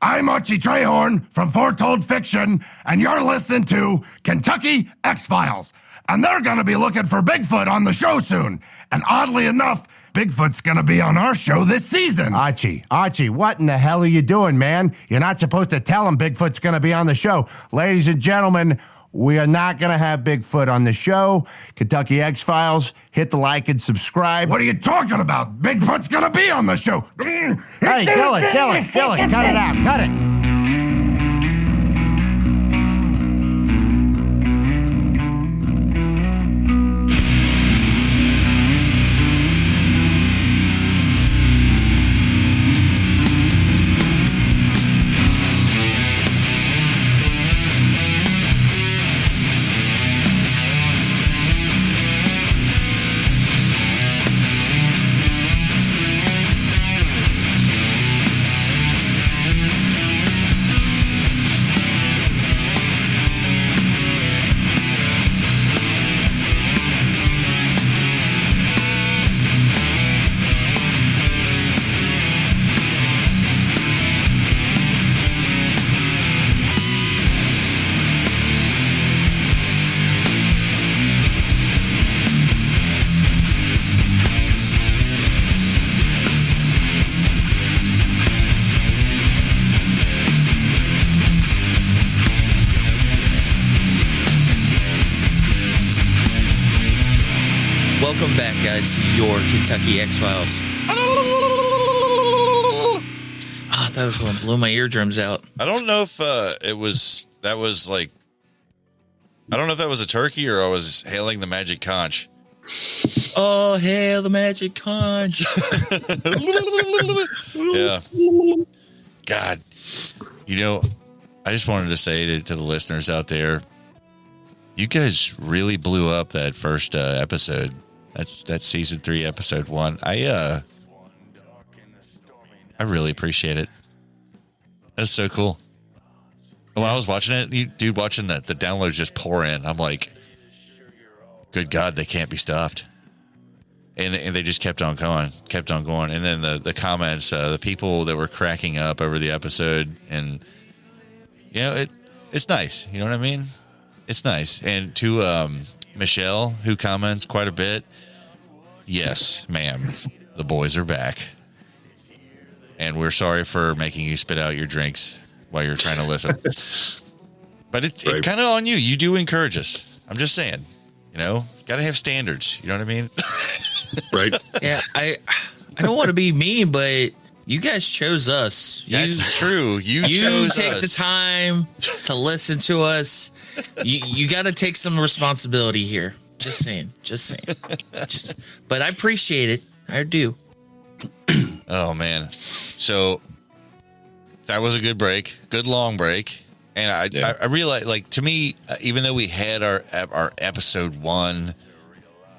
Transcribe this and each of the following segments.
I'm Archie Trehorn from Foretold Fiction, and you're listening to Kentucky X-Files. And they're going to be looking for Bigfoot on the show soon. And oddly enough, Bigfoot's going to be on our show this season. Archie, what in the hell are you doing, man? You're not supposed to tell him Bigfoot's going to be on the show. Ladies and gentlemen, we are not going to have Bigfoot on the show. Kentucky X-Files, hit the like and subscribe. What are you talking about? Bigfoot's going to be on the show. Hey, Dylan, cut it out, cut it. Welcome back, guys, to your Kentucky X-Files. That was going to blow my eardrums out. I don't know if I don't know if that was a turkey or I was hailing the magic conch. Oh, hail the magic conch. Yeah. God, I just wanted to say to the listeners out there, you guys really blew up that first episode. That's season 3, episode 1. I really appreciate it. That's so cool. When I was watching it, watching the downloads just pour in. I'm like, good God, they can't be stopped. And they just kept on going. And then the comments, the people that were cracking up over the episode, and it's nice. You know what I mean? It's nice. And to Michelle, who comments quite a bit, yes, ma'am, the boys are back. And we're sorry for making you spit out your drinks while you're trying to listen. But it's kind of on you. You do encourage us. I'm just saying, got to have standards. You know what I mean? Right. Yeah, I don't want to be mean, but you guys chose us. That's true. You chose take us. the time to listen to us. You got to take some responsibility here. Just saying. But I appreciate it. I do. Oh man. So that was a good break. Good long break. And I realized, like, to me, even though we had our episode 1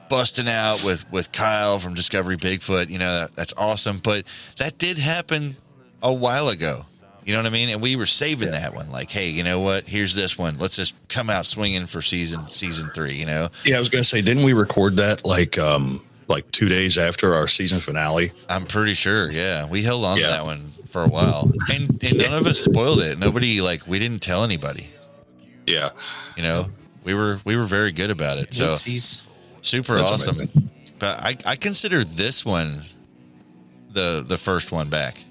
busting out with Kyle from Discovery Bigfoot, that's awesome. But that did happen a while ago. You know what I mean? And we were saving that one. Like, hey, you know what? Here's this one. Let's just come out swinging for season 3, Yeah, I was going to say, didn't we record that like 2 days after our season finale? I'm pretty sure. Yeah. We held on to that one for a while. And none of us spoiled it. Nobody, we didn't tell anybody. Yeah. We were very good about it. So super That's awesome. Amazing. But I consider this one the first one back.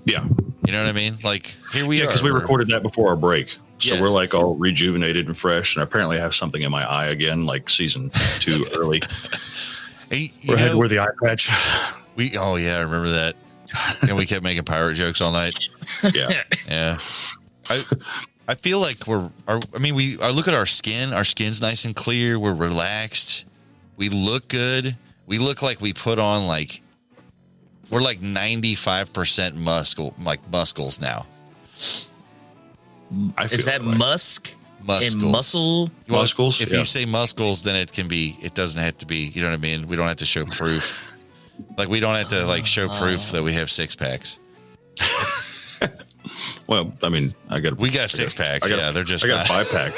Yeah. You know what I mean? Like, here we are. Because we recorded that before our break. So we're like all rejuvenated and fresh. And apparently I have something in my eye again, like season 2 early. Hey, we're the eye patch. I remember that. And we kept making pirate jokes all night. Yeah. Yeah. I feel like look at our skin. Our skin's nice and clear. We're relaxed. We look good. We look like we put on we're 95% muscles now. Is that musk? Muscles. And muscle? Muscles. If you say muscles, then it doesn't have to be, you know what I mean? We don't have to show proof. We don't have to show proof that we have 6-packs. Well, I mean, we got 6-packs. They're just. I got 5-pack.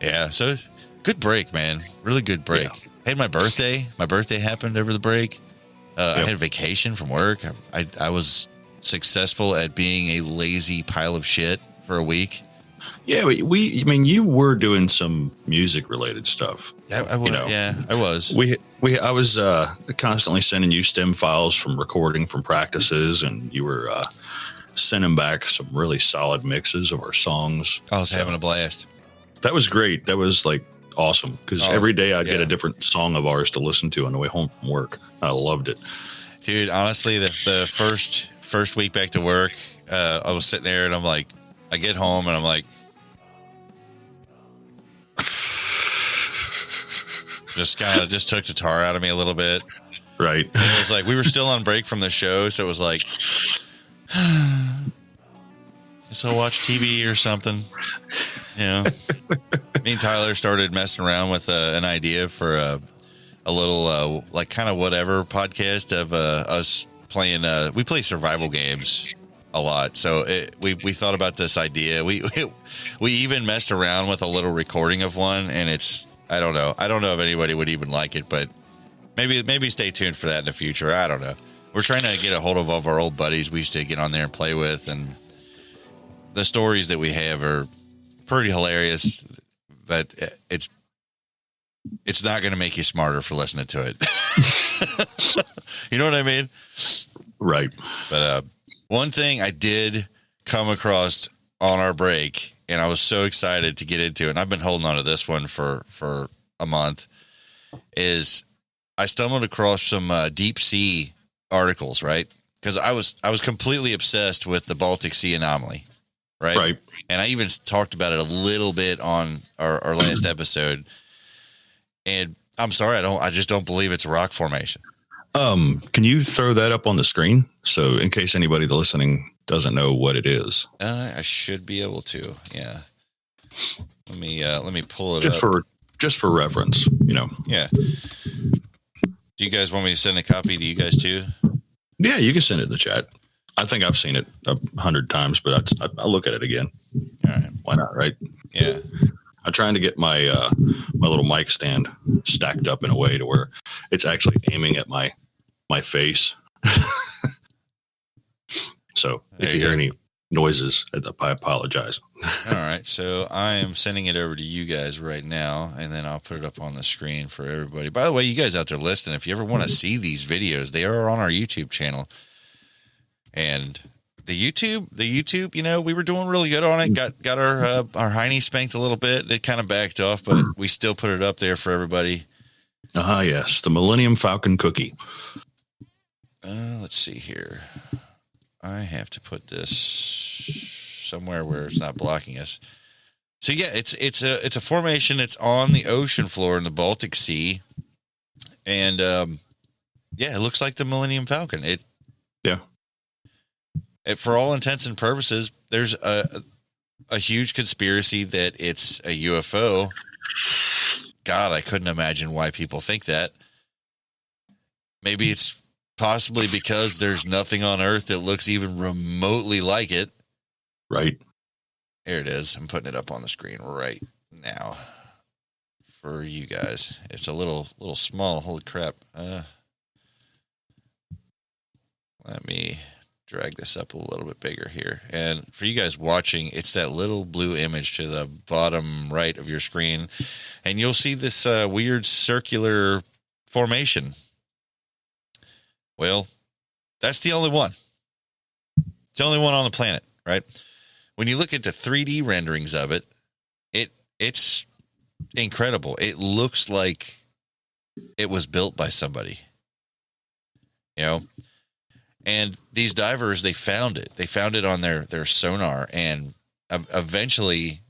Yeah. So good break, man. Really good break. Yeah. Had my birthday. My birthday happened over the break. I had a vacation from work. I was successful at being a lazy pile of shit for a week. Yeah, I mean, you were doing some music related stuff. I was. I was constantly sending you stem files from recording from practices, and you were sending back some really solid mixes of our songs. I was having a blast. That was great. That was like awesome because every day I'd get a different song of ours to listen to on the way home from work. I loved it, dude. Honestly, the first week back to work, I was sitting there and I'm like, I get home and I'm like, just took the tar out of me a little bit. Right. And it was like we were still on break from the show, so it was like, guess I'll watch TV or something. You know, me and Tyler started messing around with an idea for a little like kind of whatever podcast of us playing. We play survival games a lot, so we thought about this idea. We even messed around with a little recording of one, and it's I don't know if anybody would even like it, but maybe stay tuned for that in the future. I don't know. We're trying to get a hold of all of our old buddies we used to get on there and play with, and the stories that we have are pretty hilarious, but it's not going to make you smarter for listening to it. You know what I mean? Right. But one thing I did come across on our break, and I was so excited to get into it, and I've been holding on to this one for a month, is I stumbled across some deep sea articles, right? Because I was completely obsessed with the Baltic Sea anomaly. Right. And I even talked about it a little bit on our last episode. And I'm sorry, I just don't believe it's a rock formation. Can you throw that up on the screen? So in case anybody listening doesn't know what it is. I should be able to. Yeah. Let me pull it up. Just for reference, you know. Yeah. Do you guys want me to send a copy to you guys too? Yeah, you can send it in the chat. I think I've seen it 100 times, but I'll look at it again. All right. Why not, right? Yeah. I'm trying to get my my little mic stand stacked up in a way to where it's actually aiming at my face. So if you hear any noises, I apologize. All right. So I am sending it over to you guys right now, and then I'll put it up on the screen for everybody. By the way, you guys out there listening, if you ever want to see these videos, they are on our YouTube channel. And the YouTube, you know, we were doing really good on it. Got our hiney spanked a little bit. It kind of backed off, but we still put it up there for everybody. Yes, the Millennium Falcon cookie. Let's see here. I have to put this somewhere where it's not blocking us. So yeah, it's a formation. It's on the ocean floor in the Baltic Sea, and yeah, it looks like the Millennium Falcon. For all intents and purposes, there's a huge conspiracy that it's a UFO. God, I couldn't imagine why people think that. Maybe it's possibly because there's nothing on Earth that looks even remotely like it. Right. There it is. I'm putting it up on the screen right now for you guys. It's a little small. Holy crap. Let me drag this up a little bit bigger here. And for you guys watching, it's that little blue image to the bottom right of your screen. And you'll see this weird circular formation. Well, that's the only one. It's the only one on the planet, right? When you look at the 3D renderings of it, it's incredible. It looks like it was built by somebody, you know? And these divers, they found it. They found it on their sonar, and eventually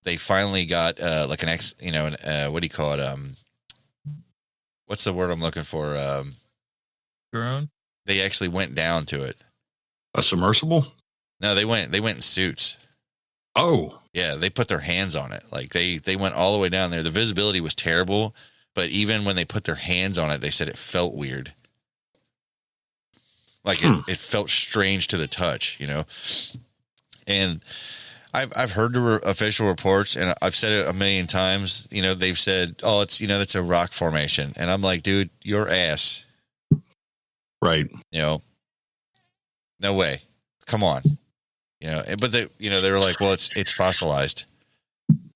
they finally got like an what do you call it? What's the word I'm looking for? Drone. They actually went down to it. A submersible? No, they went in suits. Oh, yeah, they put their hands on it. Like they went all the way down there. The visibility was terrible, but even when they put their hands on it, they said it felt weird. Like it felt strange to the touch, you know? And I've heard the official reports, and I've said it a million times, you know, they've said, oh, it's, you know, that's a rock formation. And I'm like, dude, your ass. Right. You know, no way. come on, but they were like, well, it's fossilized.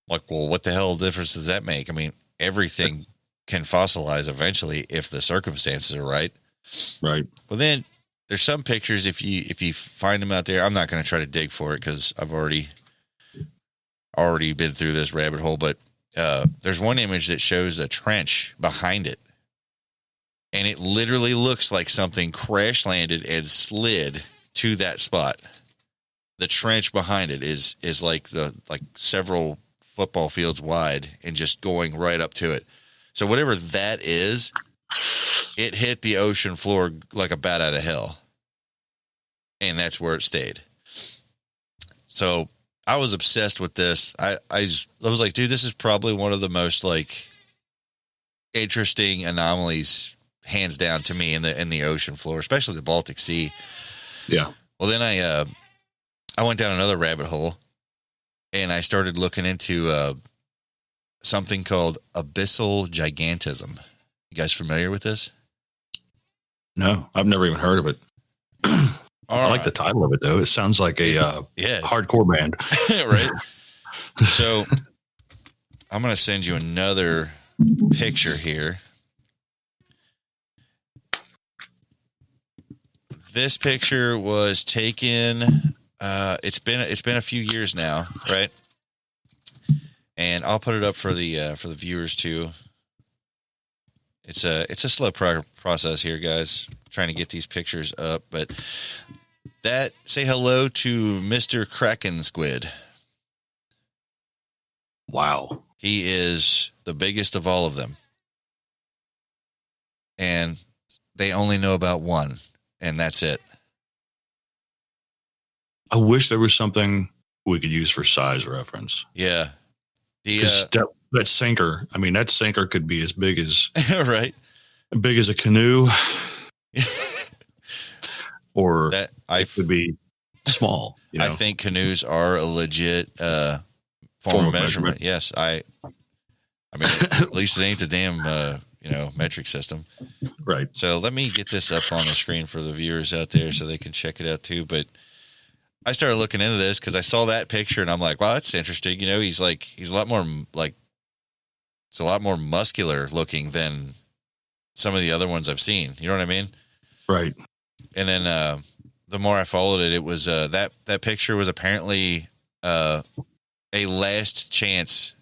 Like, well, what the hell difference does that make? I mean, everything can fossilize eventually if the circumstances are right. Right. Well, then there's some pictures, if you find them out there, I'm not going to try to dig for it because I've already been through this rabbit hole, but there's one image that shows a trench behind it. And it literally looks like something crash landed and slid to that spot. The trench behind it is like several football fields wide and just going right up to it. So whatever that is, it hit the ocean floor like a bat out of hell. And that's where it stayed. So I was obsessed with this. I was like, dude, this is probably one of the most like interesting anomalies, hands down, to me in the ocean floor, especially the Baltic Sea. Yeah. Well, then I went down another rabbit hole and I started looking into something called abyssal gigantism. You guys familiar with this? No, I've never even heard of it. I like the title of it, though. It sounds like a hardcore band. Right. So I'm going to send you another picture here. This picture was taken. It's been a few years now, right? And I'll put it up for the viewers too. It's a slow process here, guys. Trying to get these pictures up, but say hello to Mr. Kraken Squid. Wow. He is the biggest of all of them. And they only know about one, and that's it. I wish there was something we could use for size reference. Yeah. That sinker, I mean, that sinker could be as big as right. Big as a canoe. Or that it could be small. I think canoes are a legit form of measurement. Yes, I mean, at least it ain't the damn metric system. Right. So let me get this up on the screen for the viewers out there so they can check it out too. But I started looking into this because I saw that picture and I'm like, wow, that's interesting. He's a lot more it's a lot more muscular looking than some of the other ones I've seen. You know what I mean? Right. And then the more I followed it, it was that picture was apparently a last chance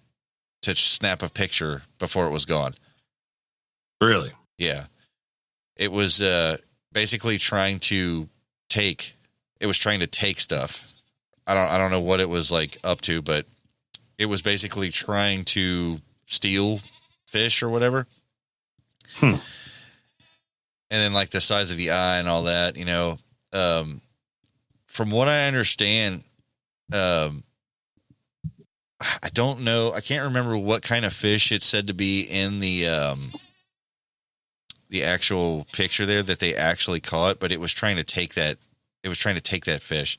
to snap a picture before it was gone. Really? Yeah. It was basically trying to take stuff. I don't know what it was like up to, but it was basically trying to steal fish or whatever. And then like the size of the eye and all that, from what I understand, I don't know. I can't remember what kind of fish it's said to be in the actual picture there that they actually caught, but it was trying to take that. It was trying to take that fish.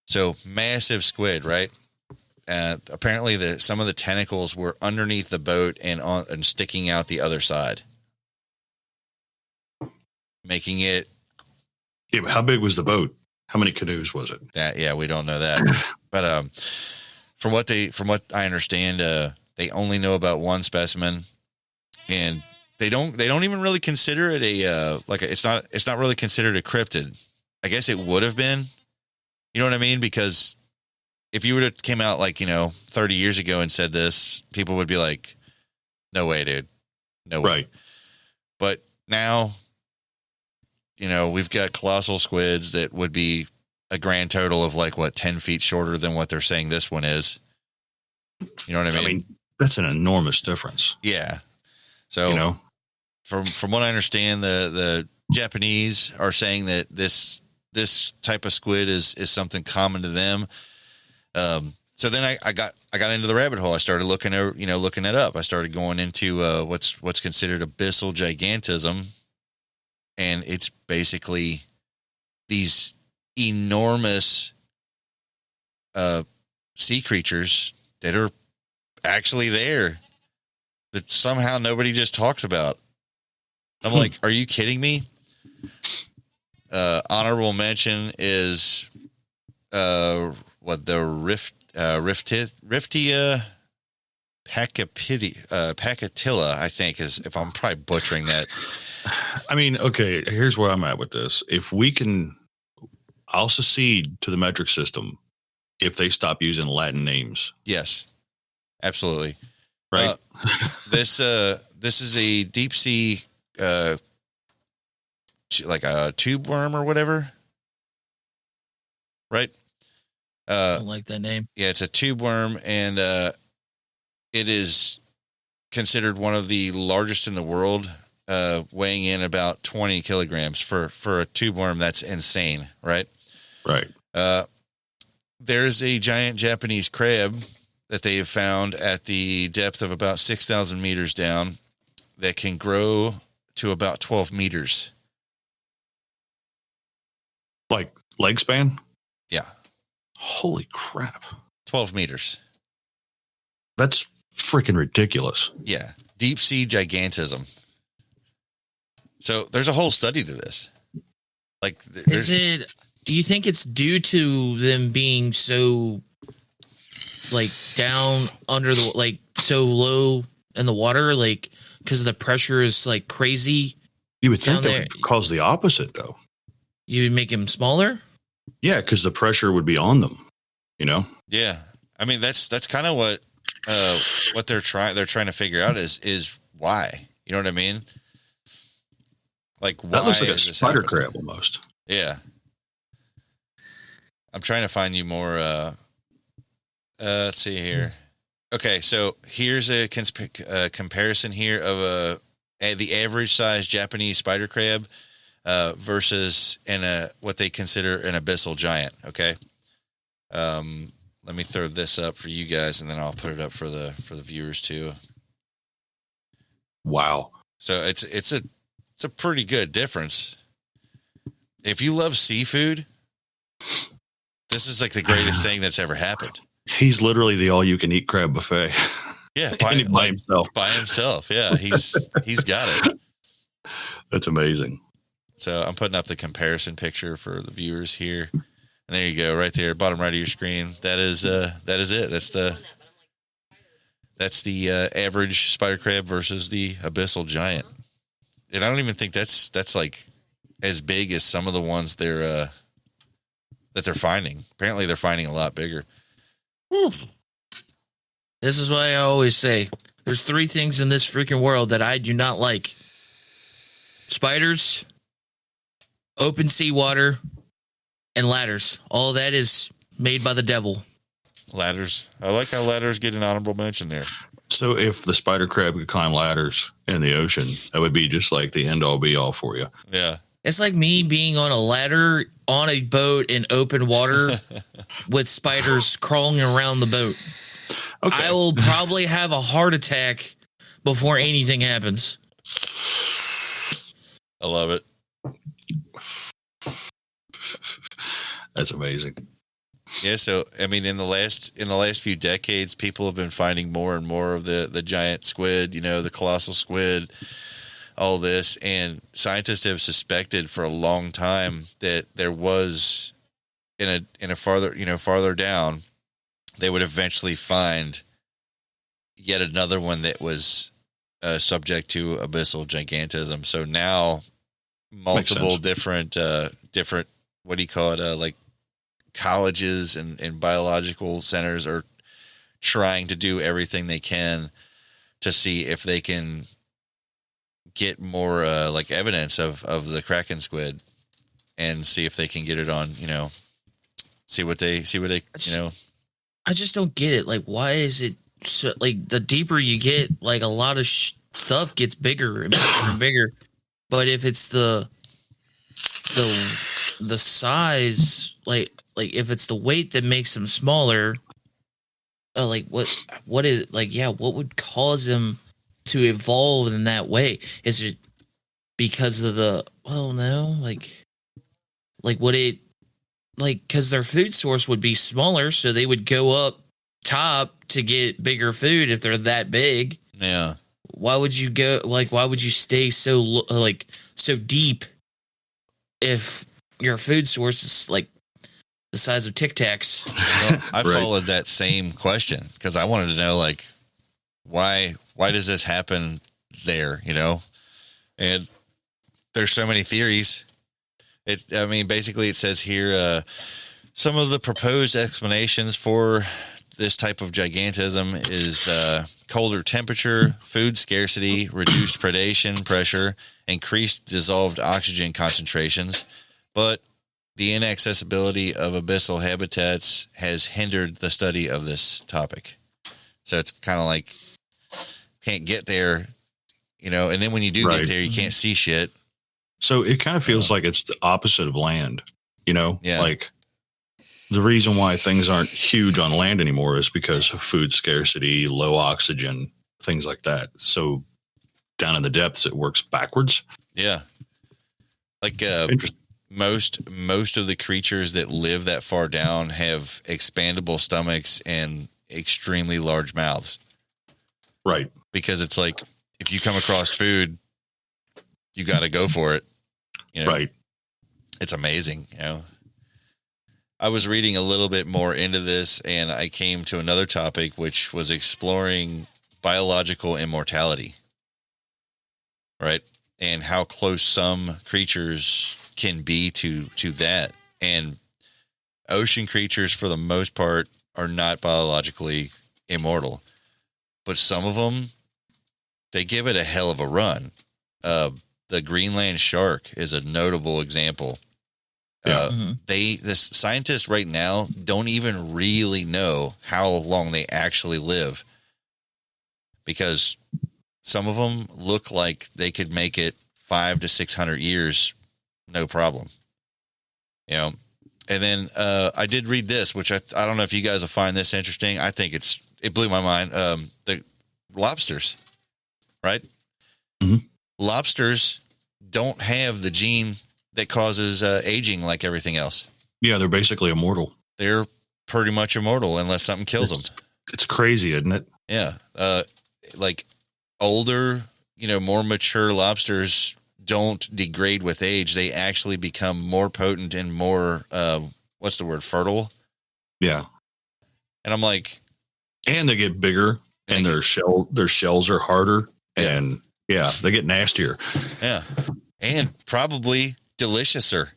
So massive squid, right? Apparently some of the tentacles were underneath the boat and sticking out the other side, making it. Yeah, but how big was the boat? How many canoes was it? We don't know that. But from what I understand, they only know about one specimen, and they don't even really consider it it's not really considered a cryptid. I guess it would have been. You know what I mean? Because if you would have came out 30 years ago and said this, people would be like, no way, dude. No way. Right. But now, we've got colossal squids that would be a grand total of 10 feet shorter than what they're saying this one is. You know what I mean? That's an enormous difference. Yeah. So, from what I understand, the Japanese are saying that this type of squid is something common to them. So then I got into the rabbit hole. I started looking it up. I started going into what's considered abyssal gigantism, and it's basically these enormous sea creatures that are actually there that somehow nobody just talks about. I'm like, are you kidding me? Honorable mention is the Riftia Pacatilla, I think, is, if I'm probably butchering that. I mean, okay, here's where I'm at with this. If we can, I'll secede to the metric system if they stop using Latin names. Yes, absolutely. Right. This is a deep sea, like a tube worm or whatever. Right. I don't like that name. Yeah, it's a tube worm, and it is considered one of the largest in the world, weighing in about 20 kilograms for a tube worm. That's insane, right? Right. There's a giant Japanese crab that they have found at the depth of about 6,000 meters down that can grow to about 12 meters. Like leg span? Yeah. Holy crap. 12 meters. That's freaking ridiculous. Yeah. Deep sea gigantism. So there's a whole study to this. Like, do you think it's due to them being so, like, down under the, like, so low in the water, like, because the pressure is, like, crazy? You would think Down that there. would cause the opposite, though. You would make them smaller? Yeah, because the pressure would be on them, you know? yeah. I mean, that's kind of what they're trying to figure out is why. You know what I mean? Like, why That looks like a is this spider happening? crab almost. Yeah. I'm trying to find you more. Let's see here. Okay, so here's a comparison here of the average size Japanese spider crab versus what they consider an abyssal giant. Okay. Let me throw this up for you guys, and then I'll put it up for the viewers too. Wow. So it's a pretty good difference. If you love seafood, this is like the greatest thing that's ever happened. He's literally the all-you-can-eat crab buffet. Yeah, by himself. By himself. Yeah, he's got it. That's amazing. So I'm putting up the comparison picture for the viewers here, and there you go, right there, bottom right of your screen. That is it. That's the average spider crab versus the abyssal giant. And I don't even think that's like as big as some of the ones that they're finding. Apparently, they're finding a lot bigger. This is why I always say there's 3 things in this freaking world that I do not like: spiders, open seawater, and ladders. All that is made by the devil. Ladders. I like how ladders get an honorable mention there. So if the spider crab could climb ladders in the ocean, that would be just like the end-all be-all for you. Yeah. It's like me being on a ladder on a boat in open water with spiders crawling around the boat. Okay. I will probably have a heart attack before anything happens. I love it. That's amazing. Yeah, so I mean, in the last few decades, people have been finding more and more of the giant squid, the colossal squid, all this, and scientists have suspected for a long time that there was in a farther down, they would eventually find yet another one that was subject to abyssal gigantism. So now multiple different what do you call it, like colleges and biological centers are trying to do everything they can to see if they can get more like evidence of the Kraken squid and see if they can get it on, see what they I just don't get it. Like, why is it so, like, the deeper you get, like, a lot of stuff gets bigger and bigger and bigger. But if it's the size, like if it's the weight that makes them smaller, like what is, like, yeah, what would cause them to evolve in that way? Is it because of because their food source would be smaller, so they would go up top to get bigger food if they're that big? Yeah. Why would you stay so deep if your food source is like the size of Tic Tacs. Well, I followed that same question because I wanted to know, like, why does this happen there, And there's so many theories. Basically it says here, some of the proposed explanations for this type of gigantism is colder temperature, food scarcity, reduced predation pressure, increased dissolved oxygen concentrations, but the inaccessibility of abyssal habitats has hindered the study of this topic. So it's kind of like can't get there, and then when you do get there, you can't see shit. So it kind of feels like it's the opposite of land, Yeah. Like the reason why things aren't huge on land anymore is because of food scarcity, low oxygen, things like that. So down in the depths, it works backwards. Yeah. Like most of the creatures that live that far down have expandable stomachs and extremely large mouths. Right. Because it's like if you come across food, you got to go for it. Right. It's amazing. I was reading a little bit more into this and I came to another topic, which was exploring biological immortality. Right. And how close some creatures can be to that. And ocean creatures, for the most part, are not biologically immortal. But some of them, they give it a hell of a run. The Greenland shark is a notable example. The scientists right now don't even really know how long they actually live, because some of them look like they could make it 500 to 600 years, no problem. And then I did read this, which I don't know if you guys will find this interesting. I think it blew my mind. The lobsters, right? Mm-hmm. Lobsters don't have the gene that causes aging like everything else. Yeah, they're basically immortal. They're pretty much immortal unless something kills them. It's crazy, isn't it? Yeah. Like older, more mature lobsters don't degrade with age. They actually become more potent and more, fertile. Yeah. And I'm like, and they get bigger and their shells are harder and they get nastier. Yeah. And probably deliciouser.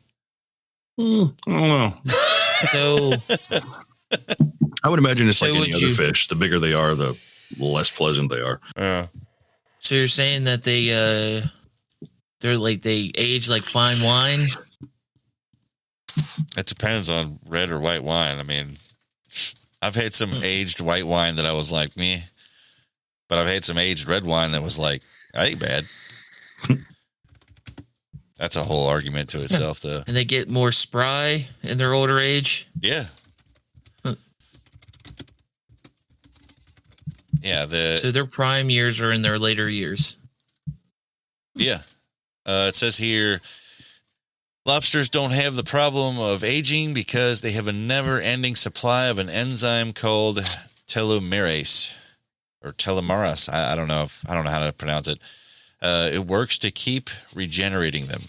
I don't know. So I would imagine it's So like any would other you- fish. The bigger they are, the less pleasant they are. so you're saying that they age like fine wine? It depends on red or white wine. I mean, I've had some aged white wine that I was like, meh. But I've had some aged red wine that was like, that ain't bad. That's a whole argument to itself, though. And they get more spry in their older age? Yeah. Yeah. So their prime years are in their later years. Yeah. It says here, lobsters don't have the problem of aging because they have a never-ending supply of an enzyme called telomerase or telomerase. I don't know how to pronounce it. It works to keep regenerating them.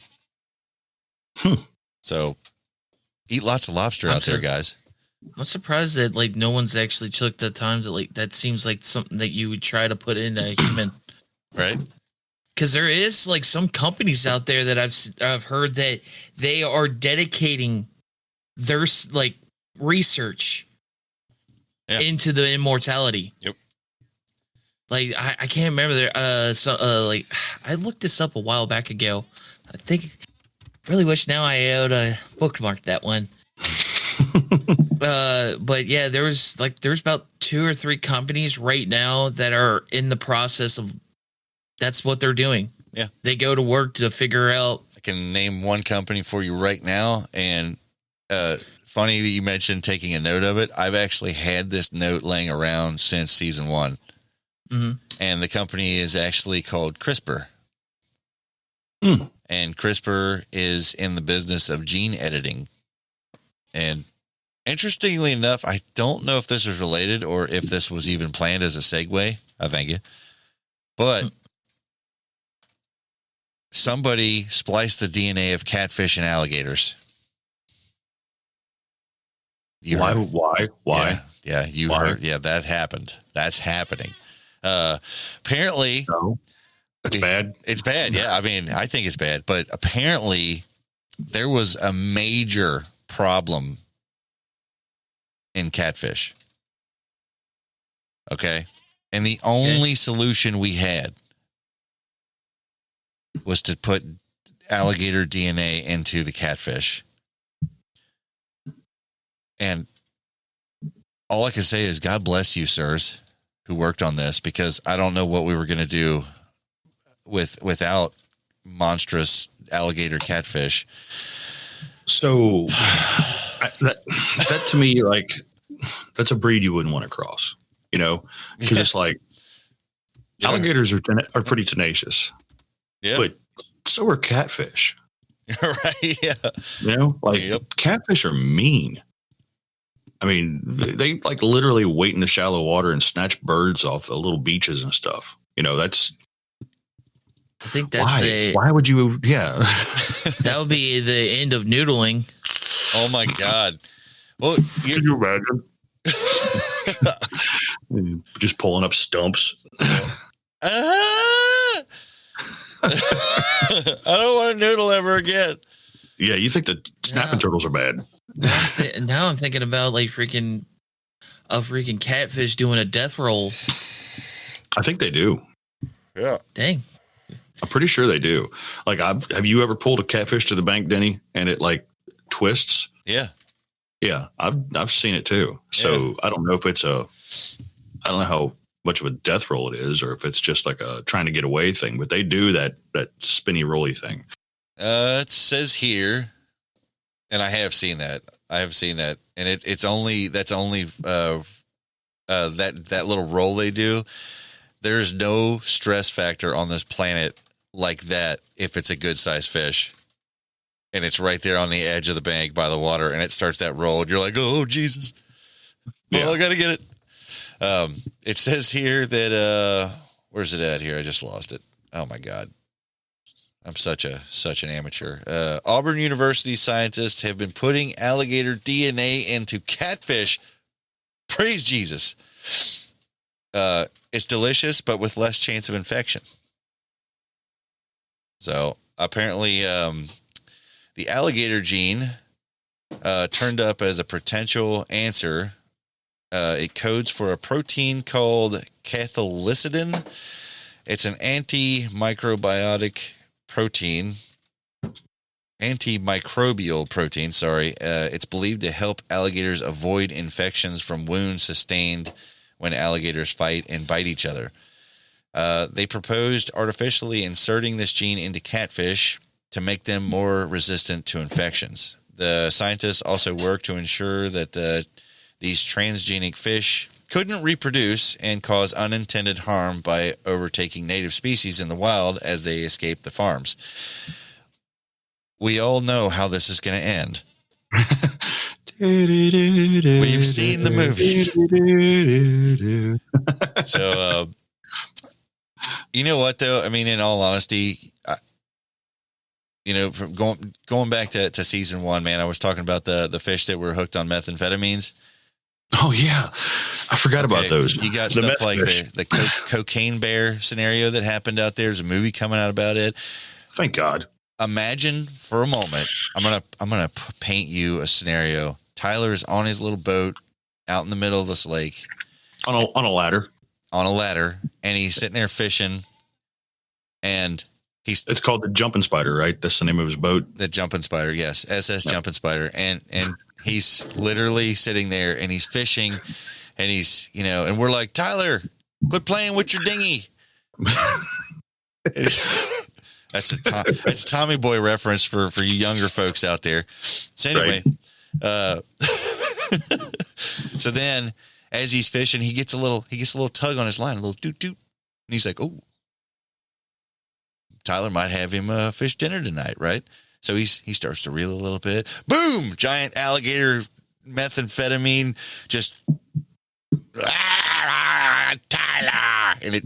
So eat lots of lobster out there, guys. I'm surprised that no one's actually took the time to that seems like something that you would try to put into a human. Right. Because there is some companies out there that I've heard that they are dedicating their research into the immortality. Yep. I can't remember there. I looked this up a while back ago. I think really wish now I had bookmarked that one. But yeah, there's about 2 or 3 companies right now that are in the process of. That's what they're doing. Yeah. They go to work to figure out. I can name one company for you right now. And funny that you mentioned taking a note of it. I've actually had this note laying around since season 1. Mm-hmm. And the company is actually called CRISPR. And CRISPR is in the business of gene editing. And interestingly enough, I don't know if this is related or if this was even planned as a segue. I thank you. But somebody spliced the DNA of catfish and alligators. Why? Yeah, you Why? heard. Yeah, that happened. That's happening. Apparently, No, that's bad. it's bad. Yeah, I mean, I think it's bad, but apparently there was a major problem in catfish. Okay. And the only solution we had was to put alligator DNA into the catfish. And all I can say is God bless you, sirs, who worked on this, because I don't know what we were going to do without monstrous alligator catfish. So that to me, like, that's a breed you wouldn't want to cross, you know, because it's like alligators are pretty tenacious, but so are catfish. Right? Yeah. You know, like catfish are mean. I mean, they like literally wait in the shallow water and snatch birds off the little beaches and stuff. You know, that's. I think that's why would you? Yeah, that would be the end of noodling. Oh my God! Well, can you imagine? Just pulling up stumps. I don't want to noodle ever again. Yeah, you think the snapping turtles are bad? Now I'm thinking about like a freaking catfish doing a death roll. I think they do. Yeah. Dang. I'm pretty sure they do. Like, have you ever pulled a catfish to the bank, Denny, and it like twists? Yeah. Yeah, I've seen it too. So I don't know if I don't know how much of a death roll it is, or if it's just like a trying to get away thing. But they do that spinny rolly thing. It says here, and I have seen that. And that's only that little roll they do. There's no stress factor on this planet like that if it's a good sized fish. And it's right there on the edge of the bank by the water, and it starts that roll. And you're like, oh, Jesus. Yeah. Oh, I got to get it. It says here that, where's it at here? I just lost it. Oh, my God. I'm such an amateur. Auburn University scientists have been putting alligator DNA into catfish. Praise Jesus. It's delicious, but with less chance of infection. So apparently, the alligator gene turned up as a potential answer. It codes for a protein called cathelicidin. It's an antimicrobial protein. It's believed to help alligators avoid infections from wounds sustained when alligators fight and bite each other. They proposed artificially inserting this gene into catfish to make them more resistant to infections. The scientists also worked to ensure that these transgenic fish couldn't reproduce and cause unintended harm by overtaking native species in the wild as they escape the farms. We all know how this is going to end. We've seen the movies. So, you know what, though? I mean, in all honesty, from going back to season 1, man, I was talking about the fish that were hooked on methamphetamines. Oh, yeah. I forgot about those. You got stuff like the cocaine bear scenario that happened out there. There's a movie coming out about it. Thank God. Imagine for a moment, I'm gonna paint you a scenario. Tyler's on his little boat out in the middle of this lake. On a ladder. On a ladder. And he's sitting there fishing. And it's called the Jumping Spider, right? That's the name of his boat. The Jumping Spider, yes. SS Jumping Spider. And he's literally sitting there and he's fishing and he's, and we're like, Tyler, quit playing with your dinghy. That's a Tommy Boy reference for you younger folks out there. So anyway, so then as he's fishing, he gets a little tug on his line, a little doot doot, and he's like, "Oh, Tyler might have him fish dinner tonight, right?" So he starts to reel a little bit. Boom! Giant alligator methamphetamine just Tyler, and it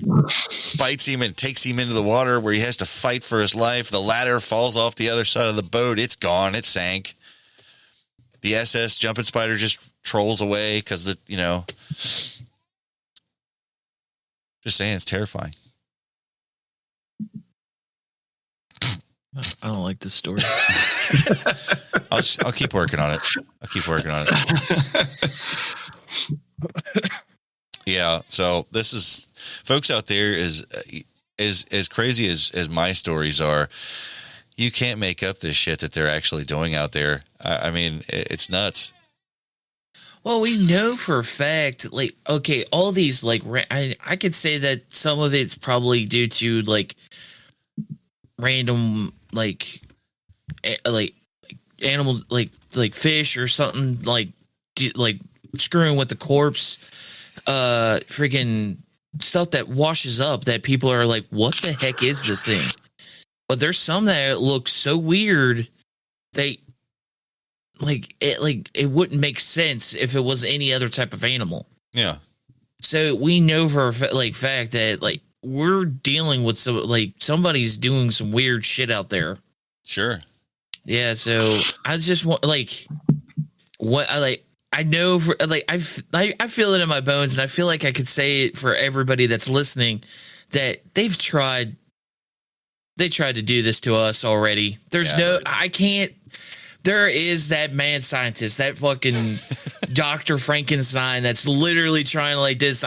bites him and takes him into the water where he has to fight for his life. The ladder falls off the other side of the boat. It's gone. It sank. The SS Jumping Spider just trolls away because just saying, it's terrifying. I don't like this story. I'll keep working on it. Yeah. So this is, folks out there, is as crazy as my stories are. You can't make up this shit that they're actually doing out there. I mean, it's nuts. Well, we know for a fact, like, okay, all these, like, I could say that some of it's probably due to, like, random, like animals, like fish or something, like screwing with the corpse, freaking stuff that washes up that people are like, what the heck is this thing? But there's some that look so weird, it wouldn't make sense if it was any other type of animal. Yeah. So we know for a fact that, like, we're dealing with somebody's doing some weird shit out there. Sure. Yeah. So I just want, like, what I know for, like, I feel it in my bones, and I feel like I could say it for everybody that's listening, that they tried to do this to us already. There is that mad scientist, that fucking Dr. Frankenstein, that's literally trying to, like, this.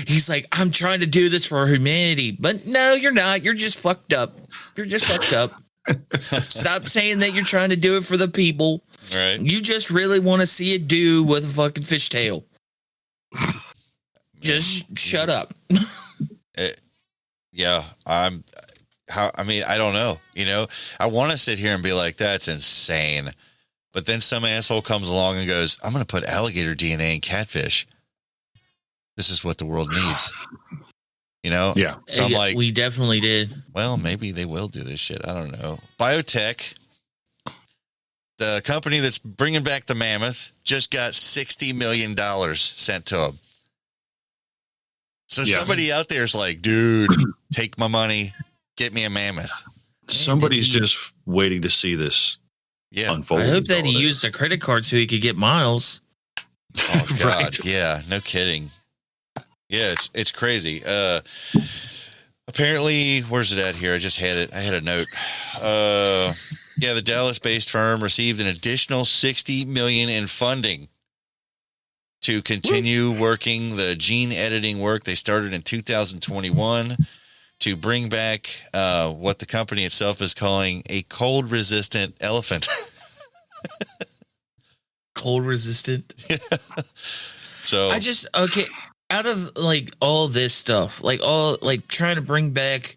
He's like, I'm trying to do this for humanity. But no, you're not. You're just fucked up. Stop saying that you're trying to do it for the people. Right. You just really want to see a dude with a fucking fishtail. Just shut up. Yeah. I don't know. I want to sit here and be like, that's insane. But then some asshole comes along and goes, I'm going to put alligator DNA in catfish. This is what the world needs. Yeah. So I'm like, we definitely did. Well, maybe they will do this shit. I don't know. Biotech, the company that's bringing back the mammoth, just got $60 million sent to them. So somebody out there is like, dude, take my money. Get me a mammoth. Somebody's just waiting to see this unfold. I hope that he used a credit card so he could get miles. Oh God, Right. Yeah, no kidding. Yeah, it's crazy. Apparently, where's it at here? I just had it. I had a note. The Dallas-based firm received an additional $60 million in funding to continue working the gene editing work they started in 2021. To bring back what the company itself is calling a cold-resistant elephant. Cold resistant? So out of, like, all this stuff, like, all, like, trying to bring back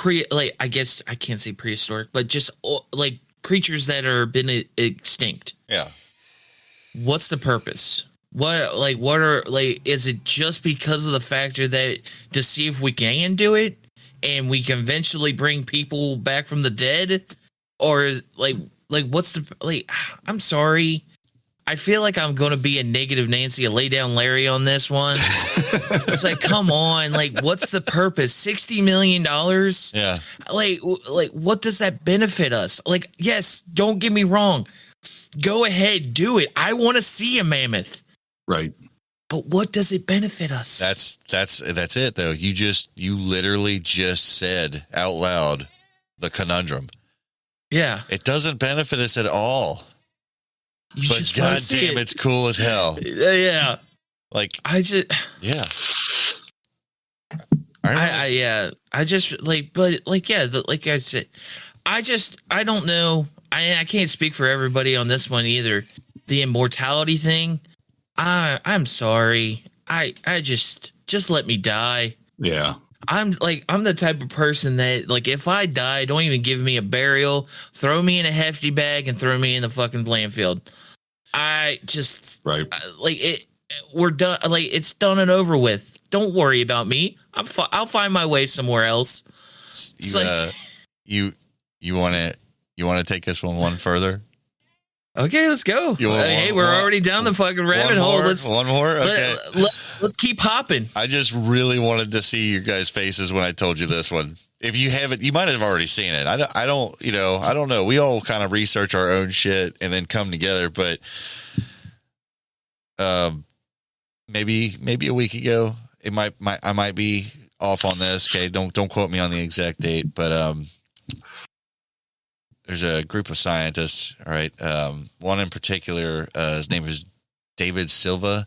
I guess I can't say prehistoric, but just, like, creatures that are been extinct. Yeah. What's the purpose? Is it just because of the factor that to see if we can do it and we can eventually bring people back from the dead? Or is, what's the, I'm sorry. I feel like I'm going to be a negative Nancy, a lay down Larry on this one. It's like, come on. Like, what's the purpose? $60 million? Yeah. Like, what does that benefit us? Like, yes, don't get me wrong. Go ahead, do it. I want to see a mammoth. Right. But what does it benefit us? That's it though. You literally just said out loud the conundrum. Yeah. It doesn't benefit us at all. But goddamn, it's cool as hell. Yeah. Like yeah. I just like I said, I don't know. I can't speak for everybody on this one either. The immortality thing. I'm sorry. I just let me die. Yeah. I'm the type of person that, like, if I die, don't even give me a burial. Throw me in a hefty bag and throw me in the fucking landfill. I just we're done. Like, it's done and over with. Don't worry about me. I'll find my way somewhere else. You want to take this one further? Okay, let's go. We're already down the fucking rabbit hole. One more. Okay. Let's keep hopping. I just really wanted to see your guys' faces when I told you this one. If you haven't, you might have already seen it. I don't know. We all kind of research our own shit and then come together. But maybe a week ago. I might be off on this. Okay, don't quote me on the exact date, but there's a group of scientists. All right, one in particular, his name is David Silva.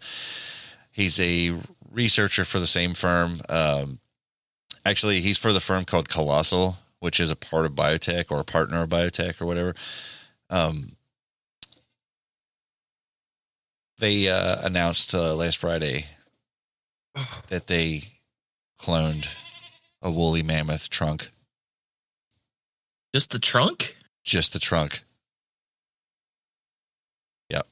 He's a researcher for the same firm. Actually, he's for the firm called Colossal, which is a part of biotech or a partner of biotech or whatever. They announced last Friday that they cloned a woolly mammoth trunk. Just the trunk? Just the trunk. Yep.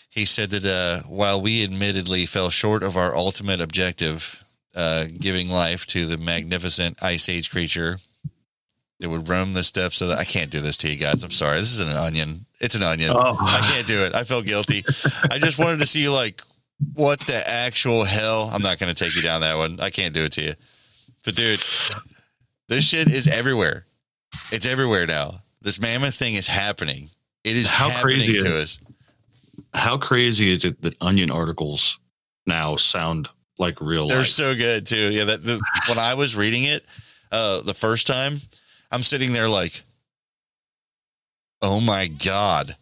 He said that while we admittedly fell short of our ultimate objective, giving life to the magnificent Ice Age creature that would roam the steppes of the... I can't do this to you guys. I'm sorry. This is an onion. It's an onion. Oh. I can't do it. I felt guilty. I just wanted to see, like, what the actual hell? I'm not going to take you down that one. I can't do it to you. But, dude, this shit is everywhere. It's everywhere now. This mammoth thing is happening. It is happening to us. How crazy is it that onion articles now sound like real life? They're so good, too. Yeah, when I was reading it the first time, I'm sitting there like, oh, my God.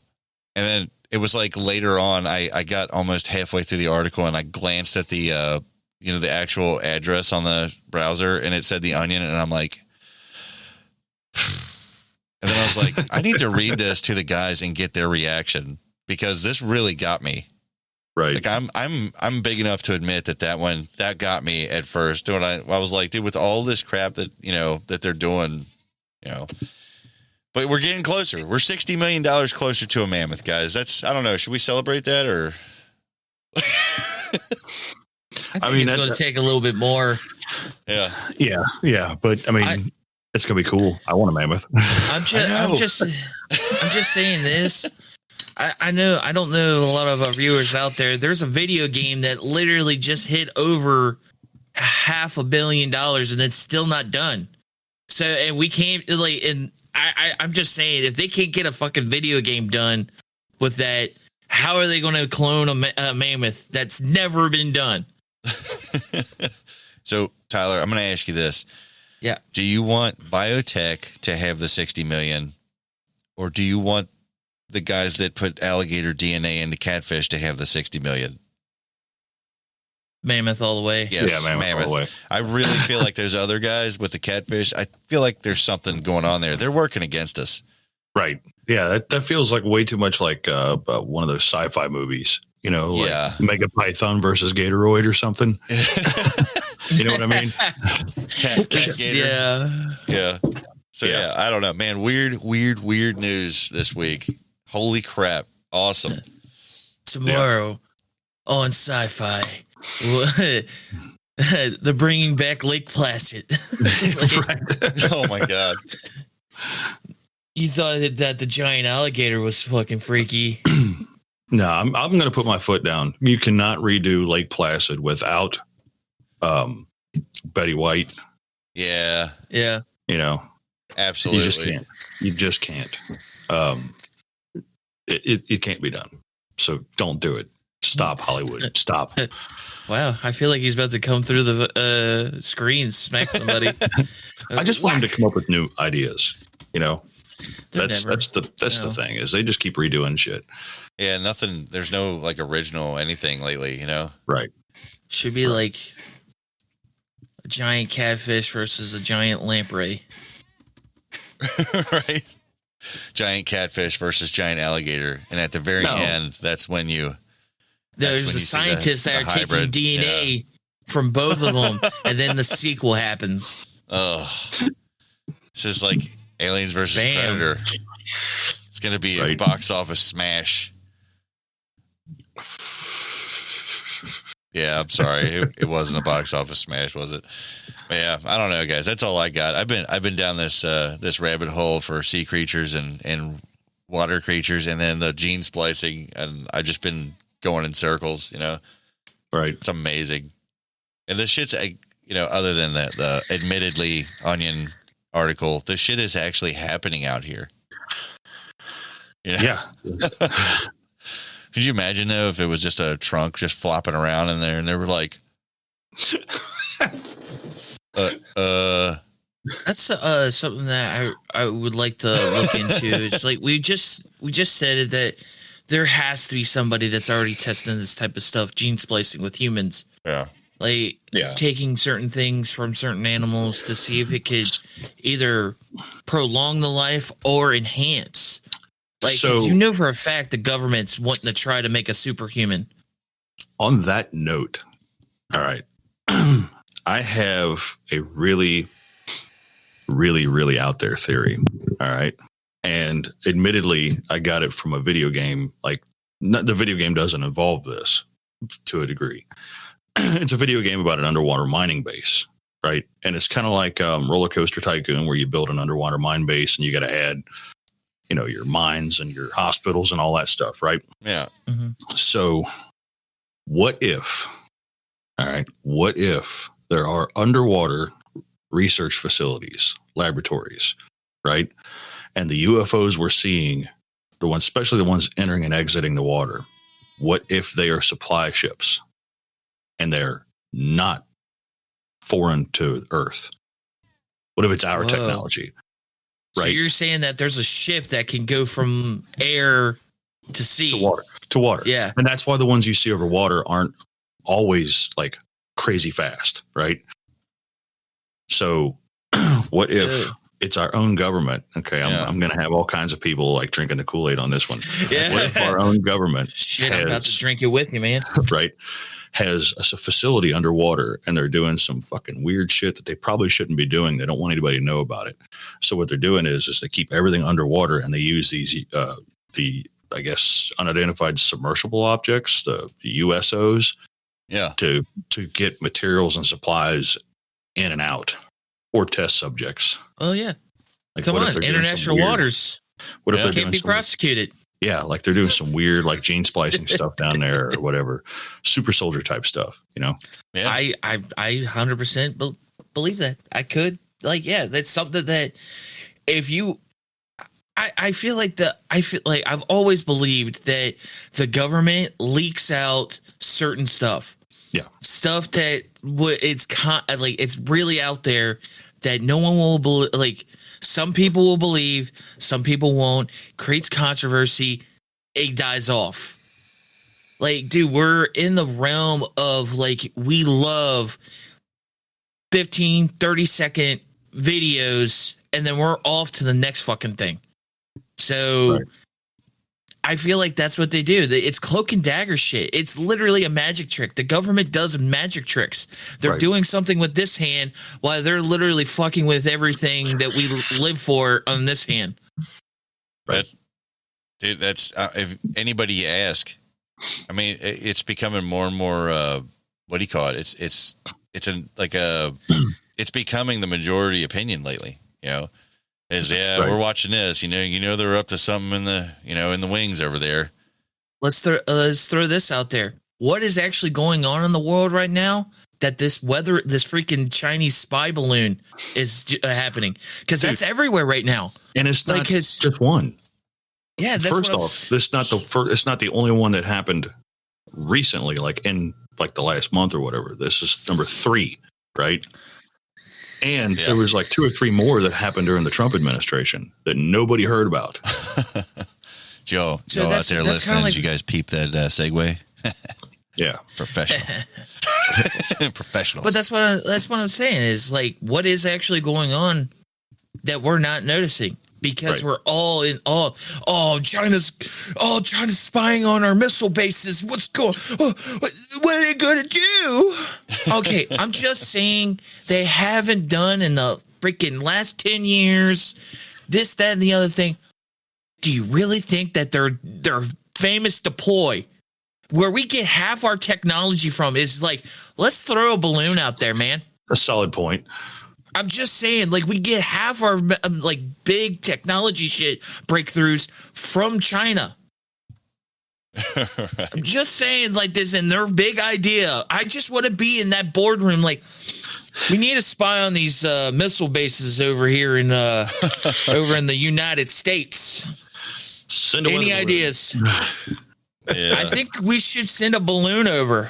And then it was like later on, I got almost halfway through the article and I glanced at the, the actual address on the browser and it said The Onion. And I'm like, and then I was like, I need to read this to the guys and get their reaction because this really got me. Right. Like I'm big enough to admit that got me at first. When I was like, dude, with all this crap that, that they're doing, but we're getting closer. We're $60 million closer to a mammoth, guys. I don't know. Should we celebrate that or? I mean, it's going to take a little bit more. Yeah. Yeah. But I mean, it's going to be cool. I want a mammoth. I'm just saying this. I know, I don't know a lot of our viewers out there. There's a video game that literally just hit over $500 million and it's still not done. So, and we can't I'm just saying, if they can't get a fucking video game done with that, how are they going to clone a mammoth that's never been done? So, Tyler, I'm going to ask you this. Yeah. Do you want biotech to have the 60 million or do you want the guys that put alligator DNA into catfish to have the 60 million? Mammoth all the way. Yes, yeah, mammoth all the way. I really feel like those other guys with the catfish, I feel like there's something going on there. They're working against us. Right. Yeah, that feels like way too much like one of those sci-fi movies, like Mega Python versus Gatoroid or something. You know what I mean? Gator. Yeah. So, I don't know, man. Weird news this week. Holy crap. Awesome. Tomorrow on Sci-Fi, they're bringing back Lake Placid. Right. Oh, my God. You thought that the giant alligator was fucking freaky. No, I'm going to put my foot down. You cannot redo Lake Placid without Betty White. Yeah. Yeah. Absolutely. You just can't. It can't be done. So don't do it. Stop, Hollywood. Stop. Wow. I feel like he's about to come through the screen, smack somebody. I just want him to come up with new ideas. That's the thing is they just keep redoing shit. Yeah. Nothing. There's no like original anything lately, Right. Should be like a giant catfish versus a giant lamprey. Right. Giant catfish versus giant alligator. And at the very end, that's when there's a scientist that are taking DNA from both of them, and then the sequel happens. Oh. It's just like Aliens versus Predator. It's going to be a box office smash. Yeah, I'm sorry. It wasn't a box office smash, was it? But yeah, I don't know, guys. That's all I got. I've been down this rabbit hole for sea creatures and water creatures, and then the gene splicing, and I've just been going in circles. Right? It's amazing. And this shit's other than the admittedly Onion article, this shit is actually happening out here. Yeah. Could you imagine though if it was just a trunk just flopping around in there, and they were like, That's something that I would like to look into. It's like we just said that there has to be somebody that's already testing this type of stuff, gene splicing with humans. Yeah. Like taking certain things from certain animals to see if it could either prolong the life or enhance. Like, So- 'cause you know for a fact the government's wanting to try to make a superhuman. On that note, all right, I have a really, really, really out there theory. All right. And admittedly, I got it from a video game. Like, the video game doesn't involve this to a degree. It's a video game about an underwater mining base, right? And it's kind of like Roller Coaster Tycoon, where you build an underwater mine base and you got to add, your mines and your hospitals and all that stuff, right? Yeah. Mm-hmm. So what if there are underwater research facilities, laboratories, right? And the UFOs we're seeing, the ones, especially the ones entering and exiting the water, what if they are supply ships and they're not foreign to Earth? What if it's our Whoa. technology? So Right. you're saying that there's a ship that can go from air to sea. To water. Yeah. And that's why the ones you see over water aren't always like crazy fast, right? So what if Good. it's our own government? Okay, I'm going to have all kinds of people like drinking the Kool-Aid on this one. Yeah. What if our own government Shit, I'm about to drink it with you, man. right, has a facility underwater and they're doing some fucking weird shit that they probably shouldn't be doing. They don't want anybody to know about it. So what they're doing is they keep everything underwater and they use these, I guess, unidentified submersible objects, the USOs, Yeah. to get materials and supplies in and out, or test subjects. Oh yeah. Like, Come what if on, they're doing some international weird- waters What if Yeah. they're can't doing be some, prosecuted. yeah, like they're doing some weird like gene splicing stuff down there or whatever, super soldier type stuff, Yeah. I 100% believe that. I could, like, yeah, that's something that if you, I feel like I've always believed that the government leaks out certain stuff. Yeah. Stuff that it's really out there that no one will believe. Like, some people will believe, some people won't. Creates controversy. It dies off. Like, dude, we're in the realm of, like, we love 15, 30-second videos, and then we're off to the next fucking thing. So Right. I feel like that's what they do. It's cloak and dagger shit. It's literally a magic trick. The government does magic tricks. They're Right. doing something with this hand while they're literally fucking with everything that we live for on this hand. Right. Dude, that's if anybody you ask, I mean, it's becoming more and more. What do you call it? It's it's becoming the majority opinion lately. Right. We're watching this. They're up to something in the wings over there. Let's throw this out there. What is actually going on in the world right now that this freaking Chinese spy balloon is happening? Because that's everywhere right now. And it's not Like just one. Yeah, that's First what off, this is not the first. It's not the only one that happened recently, like in like the last month or whatever. This is number 3, right? And there was like 2 or 3 more that happened during the Trump administration that nobody heard about. Joe, So out that's there kinda listening, like- did you guys peep that segue? Yeah, Professional. Professionals. But that's what I'm saying is, like, what is actually going on that we're not noticing? Because Right. we're all in awe. China's spying on our missile bases. What's going? What are they going to do? Okay, I'm just saying they haven't done in the freaking last 10 years. This, that, and the other thing. Do you really think that their famous deploy, where we get half our technology from, is like, let's throw a balloon out there, man? a solid point. I'm just saying, like, we get half our like big technology shit breakthroughs from China. I'm just saying, like, this and their big idea. I just want to be in that boardroom. Like, we need to spy on these missile bases over here in over in the United States. Send away Any the balloon. ideas? Yeah. I think we should send a balloon over.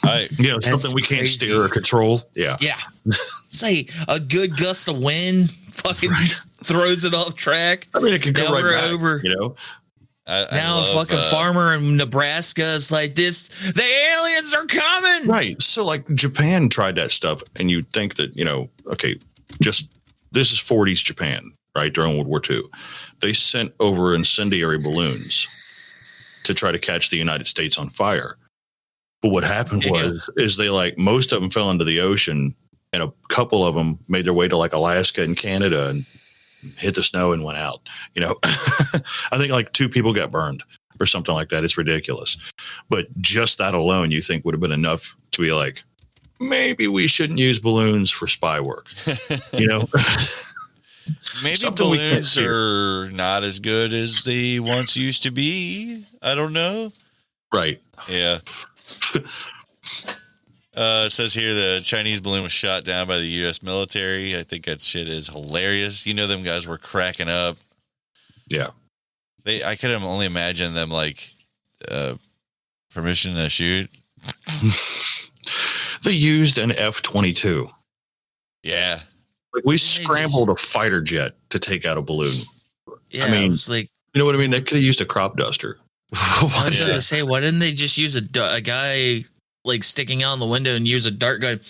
Something we can't steer or control. Yeah. Yeah. Say a good gust of wind fucking throws it off track. I mean, it can go Now right we're back, over. you know? Now a fucking farmer in Nebraska is like this. The aliens are coming. Right. So like Japan tried that stuff, and you'd think that, okay, just this is 40s Japan, right? During World War II. They sent over incendiary balloons to try to catch the United States on fire. But what happened is they most of them fell into the ocean, and a couple of them made their way to like Alaska and Canada and hit the snow and went out. I think like 2 people got burned or something like that. It's ridiculous. But just that alone, you think would have been enough to be like, maybe we shouldn't use balloons for spy work. Maybe balloons are not as good as they once used to be. I don't know. Right. Yeah. It says here the Chinese balloon was shot down by the U.S. military. I think that shit is hilarious. Them guys were cracking up. Yeah. I could only imagine them permission to shoot. They used an F-22. Yeah. Like we scrambled a fighter jet to take out a balloon. Yeah, I mean, it's like, you know what I mean? They could have used a crop duster. I was going to say, why didn't they just use a guy like sticking out the window and use a dart gun?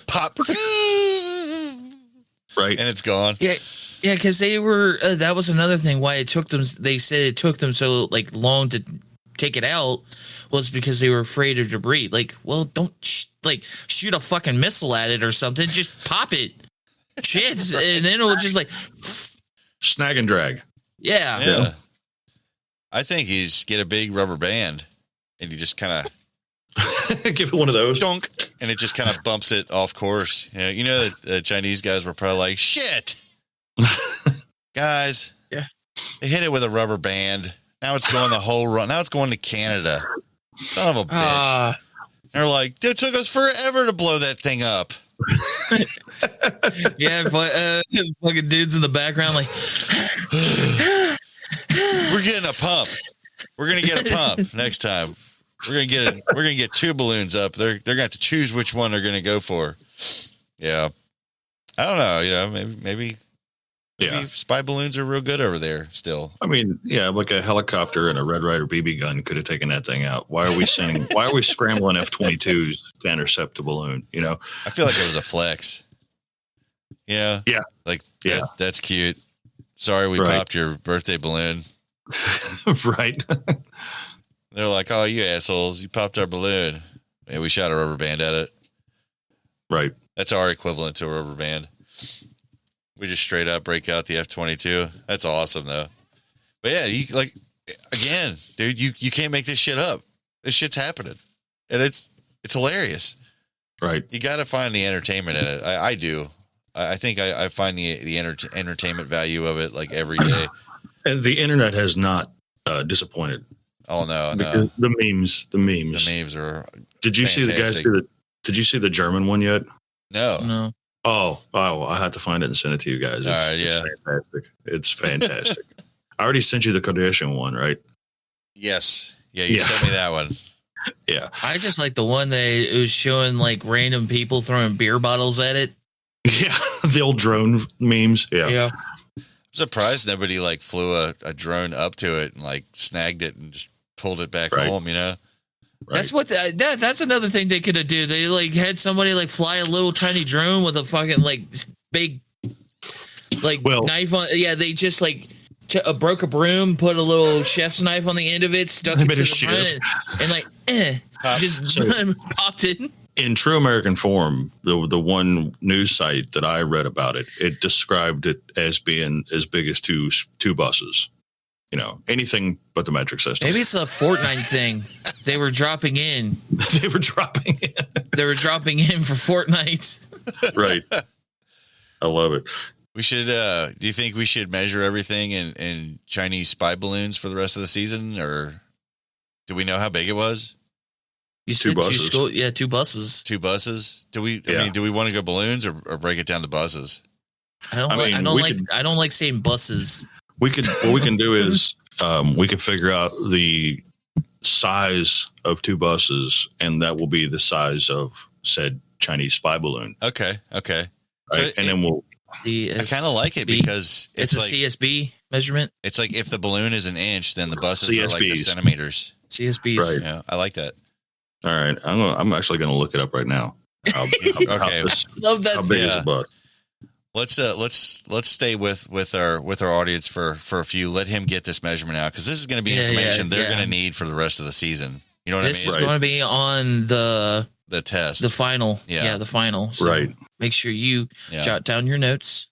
Pop. Right. And it's gone. Yeah. Yeah. Cause they were, that was another thing why it took them. They said it took them so long to take it out was because they were afraid of debris. Like, well, don't shoot a fucking missile at it or something. Just pop it. Shit. And then it'll just snag and drag. Yeah. I think you just get a big rubber band and you just kind of give it one of those, dunk, and it just kind of bumps it off course. The Chinese guys were probably like, "Shit, guys, yeah, they hit it with a rubber band. Now it's going the whole run. Now it's going to Canada. Son of a bitch." They're like, "It took us forever to blow that thing up." Yeah, but fucking dudes in the background like. We're getting a pump. We're gonna get a pump next time. We're gonna get 2 balloons up. They're gonna have to choose which one they're gonna go for. Yeah, I don't know. Maybe spy balloons are real good over there still. I mean, like a helicopter and a Red Ryder BB gun could have taken that thing out. Why are we scrambling F-22s to intercept a balloon? I feel like it was a flex. Yeah. That's cute. Sorry, we popped your birthday balloon. Right. They're like, "Oh, you assholes! You popped our balloon." Yeah, we shot a rubber band at it. Right. That's our equivalent to a rubber band. We just straight up break out the F-22. That's awesome, though. But yeah, again, dude, you can't make this shit up. This shit's happening, and it's hilarious. Right. You got to find the entertainment in it. I do. I think I find the entertainment value of it every day. And the internet has not disappointed. Oh no. The memes are. Did you see the guys? Did you see the German one yet? No. Oh, I had to find it and send it to you guys. It's fantastic. It's fantastic. I already sent you the Kardashian one, right? Yes. Yeah, you sent me that one. Yeah. I just like the one that it was showing random people throwing beer bottles at it. Yeah, the old drone memes. Yeah. I'm surprised nobody flew a drone up to it and snagged it and just pulled it back home. Right. That's what that's another thing they could have do. They had somebody fly a little tiny drone with a fucking big knife on. Yeah, they just broke a broom, put a little chef's knife on the end of it, stuck it to the front, and just popped it. In true American form, the one news site that I read about it, it described it as being as big as two buses. Anything but the metric system. Maybe it's a Fortnite thing. They were dropping in. They were dropping in for Fortnite. Right. I love it. We should. Do you think we should measure everything in Chinese spy balloons for the rest of the season, or do we know how big it was? You said 2 buses. 2 buses. 2 buses. Do we? I mean, do we want to go balloons or break it down to buses? I don't like saying buses. What we can do is we could figure out the size of 2 buses, and that will be the size of said Chinese spy balloon. Okay. Right? So And then we'll. I kind of like it because it's a CSB measurement. It's like if the balloon is an inch, then the buses are like the CSBs. centimeters. CSBs. Right. Yeah, I like that. All right, I'm actually going to look it up right now. Okay. Love that. How big is Yeah. a bus? Let's stay with our audience for a few. Let him get this measurement out because this is going to be information they're going to need for the rest of the season. You know what This I mean? is going to be on the test, the final. Yeah. The final. So Right. make sure you Yeah. jot down your notes.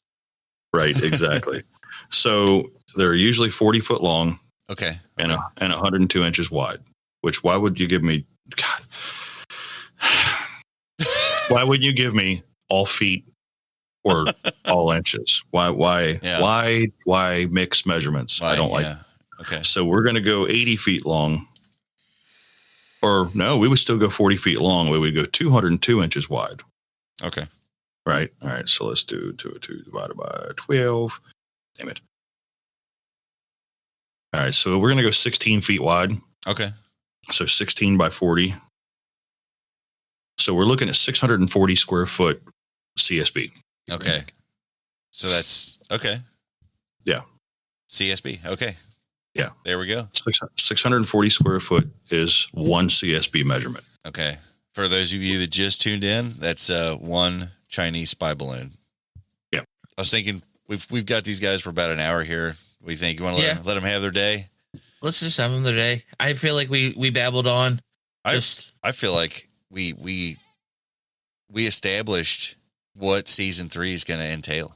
Right, exactly. So they're usually 40 foot long Okay. and 102 inches wide. Which why would you give me? God, why would you give me all feet or all inches? Why? Yeah. Why mix measurements? I don't like. Okay. So we're going to go 80 feet long. Or no, we would still go 40 feet long. We would go 202 inches wide. Okay. Right. All right. So let's do 202 divided by 12. Damn it. All right. So we're going to go 16 feet wide. Okay. So 16 by 40. So we're looking at 640 square foot CSB. Okay. So that's okay. Yeah. CSB. Okay. Yeah. There we go. 640 square foot is one CSB measurement. Okay. For those of you that just tuned in, that's one Chinese spy balloon. Yeah. I was thinking we've got these guys for about an hour here. What do you think? You want to let them have their day? Let's just have them today. I feel like we babbled on. I feel like we established what season 3 is going to entail.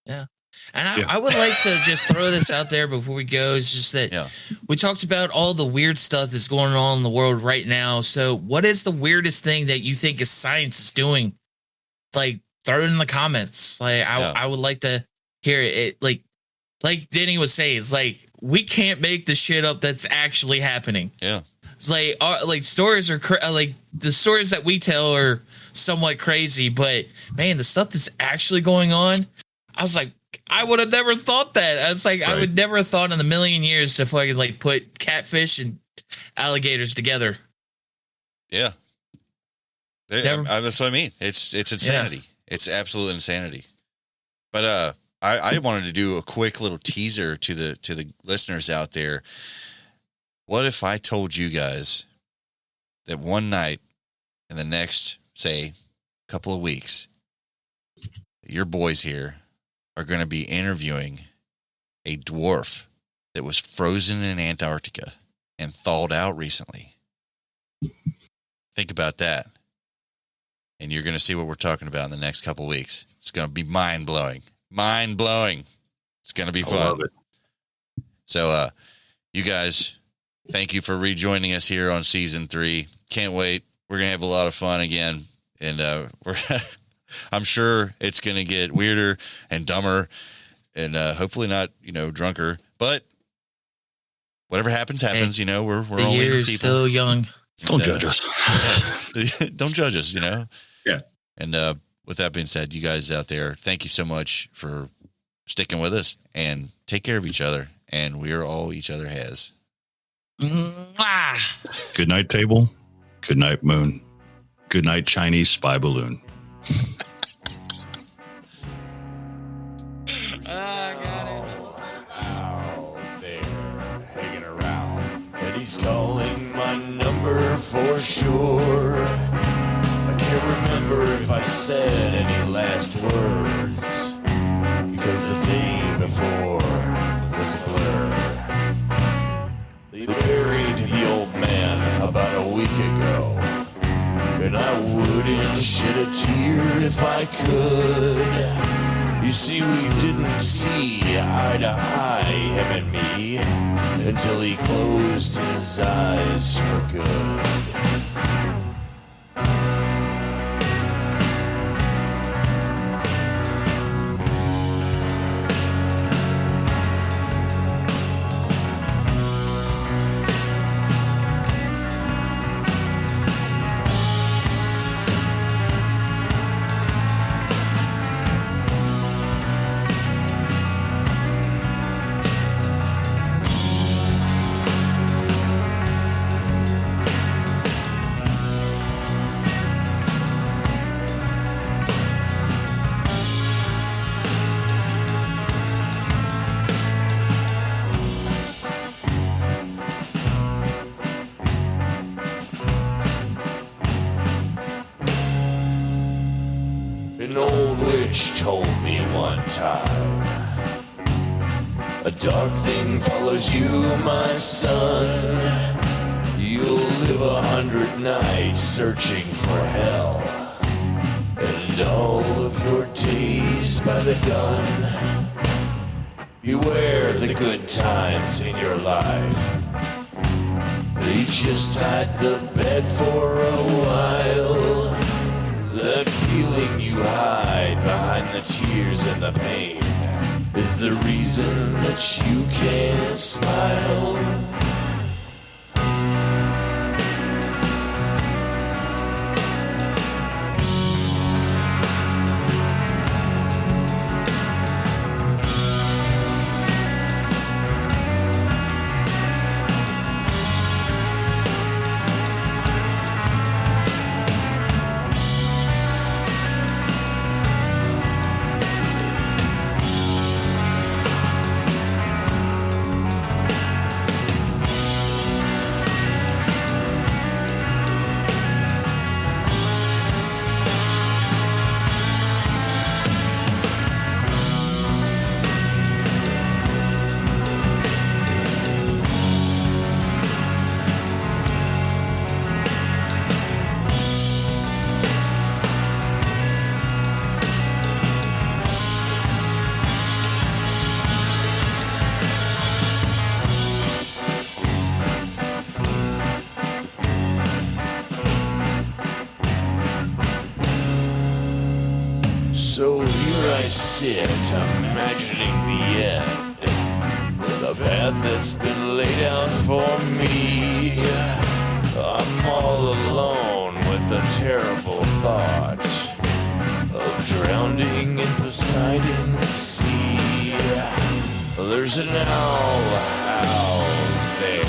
Yeah. And I would like to just throw this out there before we go. It's just that we talked about all the weird stuff that's going on in the world right now. So what is the weirdest thing that you think science is doing? Like, throw it in the comments. Like, I would like to hear it. Like Denny was saying, it's like, we can't make the shit up that's actually happening. Yeah. It's like stories are like the stories that we tell are somewhat crazy, but man, the stuff that's actually going on, I was like, I would have never thought that. I was like, I would never have thought in a million years to fucking like put catfish and alligators together. Yeah. That's what I mean. It's insanity. Yeah. It's absolute insanity. But I wanted to do a quick little teaser to the listeners out there. What if I told you guys that one night in the next, say, couple of weeks, your boys here are going to be interviewing a dwarf that was frozen in Antarctica and thawed out recently. Think about that. And you're going to see what we're talking about in the next couple of weeks. It's going to be mind-blowing. Mind-blowing. It's going to be fun. I love it. So, you guys, thank you for rejoining us here on season 3. Can't wait. We're going to have a lot of fun again. And I'm sure it's going to get weirder and dumber and hopefully not, drunker. But whatever happens, happens. Hey, we're the only year's people. Still young. Don't judge us. Don't judge us, Yeah. And with that being said, you guys out there, thank you so much for sticking with us and take care of each other. And we are all each other has. Mwah. Good night, table. Good night, moon. Good night, Chinese spy balloon. I got it. Out there, hanging around, and he's calling my number for sure. I can't remember if I said any last words, because the day before was just a blur. They buried the old man about a week ago, and I wouldn't shed a tear if I could. You see, we didn't see eye to eye, him and me, until he closed his eyes for good. witch told me one time. A dark thing follows you, my son. You'll live 100 nights searching for hell, and all of your days by the gun. Beware the good times in your life. They just hide the bed for a while. That feeling you hide behind the tears and the pain is the reason that you can't smile. So here I sit, imagining the end, the path that's been laid out for me. I'm all alone with the terrible thought of drowning in Poseidon's sea. There's an owl out there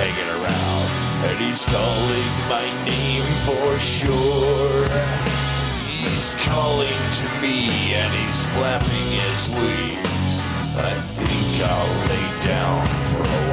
hanging around, and he's calling my name for sure. He's calling to me and he's flapping his wings. I think I'll lay down for a